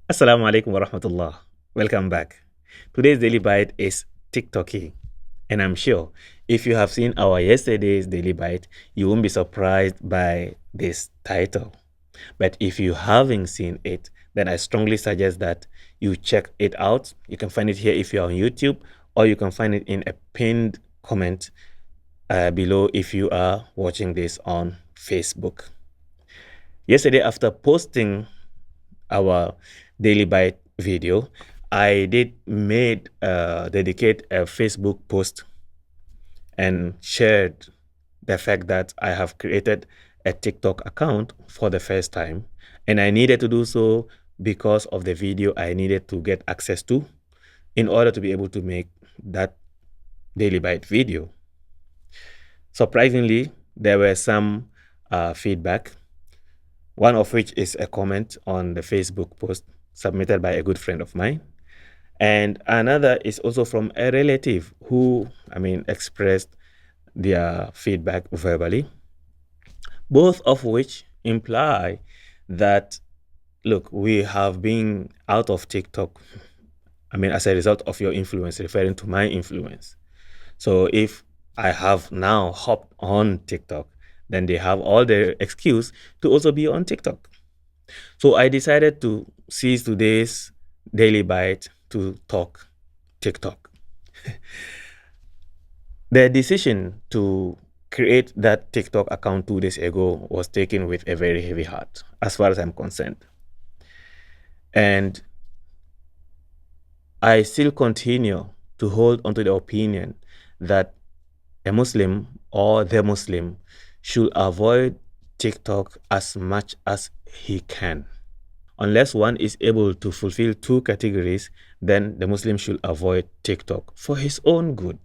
Assalamu alaikum wa rahmatullah. Welcome back. Today's Daily Bite is TikToking. And I'm sure if you have seen our yesterday's Daily Bite, you won't be surprised by this title. But if you haven't seen it, then I strongly suggest that you check it out. You can find it here if you're on YouTube, or you can find it in a pinned comment below if you are watching this on Facebook. Yesterday, after posting our Daily Bite video, I did dedicate a Facebook post and shared the fact that I have created a TikTok account for the first time, and I needed to do so because of the video I needed to get access to in order to be able to make that Daily Bite video. Surprisingly, there were some feedback, one of which is a comment on the Facebook post submitted by a good friend of mine. And another is also from a relative who, expressed their feedback verbally, both of which imply that, look, we have been out of TikTok, as a result of your influence, referring to my influence. So if I have now hopped on TikTok, then they have all the excuse to also be on TikTok. So I decided to seize today's Daily Bite to talk TikTok. The decision to create that TikTok account 2 days ago was taken with a very heavy heart, as far as I'm concerned. And I still continue to hold onto the opinion that a Muslim or the Muslim should avoid TikTok as much as he can. Unless one is able to fulfill two categories, then the Muslim should avoid TikTok for his own good.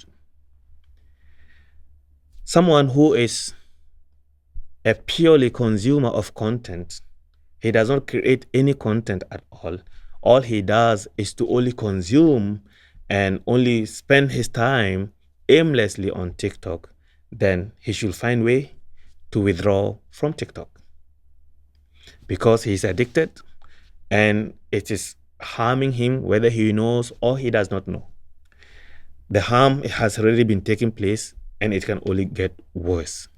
Someone who is a purely consumer of content, he does not create any content at all. All he does is to only consume and only spend his time aimlessly on TikTok, then he should find way to withdraw from TikTok because he's addicted and it is harming him whether he knows or he does not know. The harm has already been taking place and it can only get worse.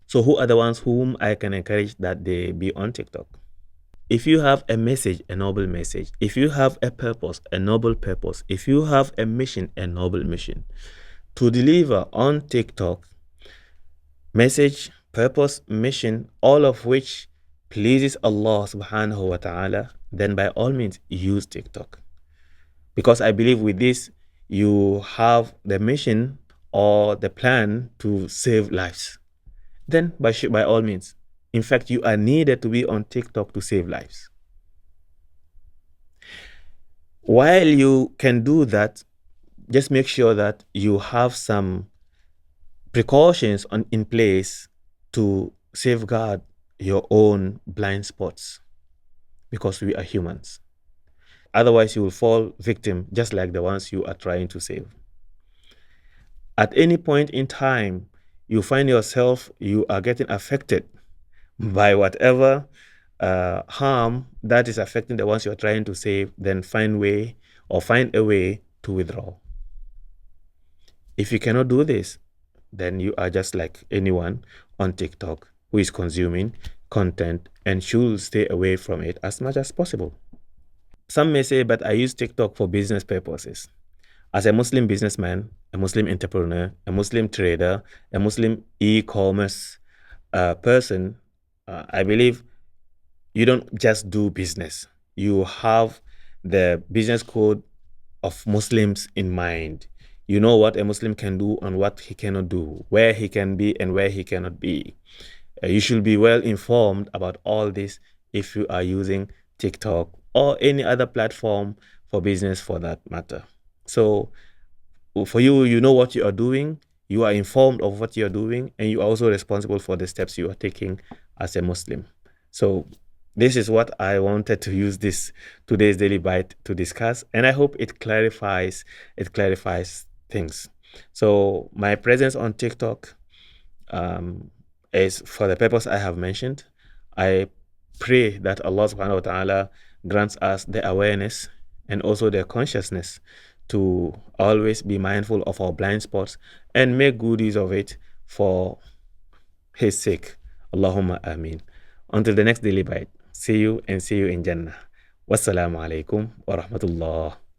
So who are the ones whom I can encourage that they be on TikTok? If you have a message, a noble message, if you have a purpose, a noble purpose, if you have a mission, a noble mission to deliver on TikTok, message, purpose, mission, all of which pleases Allah subhanahu wa ta'ala, then by all means use TikTok. Because I believe with this, you have the mission or the plan to save lives. Then by all means, in fact, you are needed to be on TikTok to save lives. While you can do that, just make sure that you have some precautions in place to safeguard your own blind spots, because we are humans. Otherwise, you will fall victim just like the ones you are trying to save. At any point in time, you find yourself, you are getting affected by whatever harm that is affecting the ones you're trying to save, then find a way to withdraw. If you cannot do this, then you are just like anyone on TikTok who is consuming content and should stay away from it as much as possible. Some may say, but I use TikTok for business purposes. As a Muslim businessman, a Muslim entrepreneur, a Muslim trader, a Muslim e-commerce person, I believe you don't just do business. You have the business code of Muslims in mind. You know what a Muslim can do and what he cannot do, where he can be and where he cannot be. You should be well informed about all this if you are using TikTok or any other platform for business for that matter. So for you, you know what you are doing, you are informed of what you are doing, and you are also responsible for the steps you are taking as a Muslim. So this is what I wanted to use today's Daily Bite to discuss, and I hope it clarifies things. So my presence on TikTok is for the purpose I have mentioned. I pray that Allah subhanahu wa ta'ala grants us the awareness and also the consciousness to always be mindful of our blind spots and make good use of it for His sake. Allahumma ameen. Until the next daily bite, see you in Jannah. Wassalamu alaikum wa rahmatullah.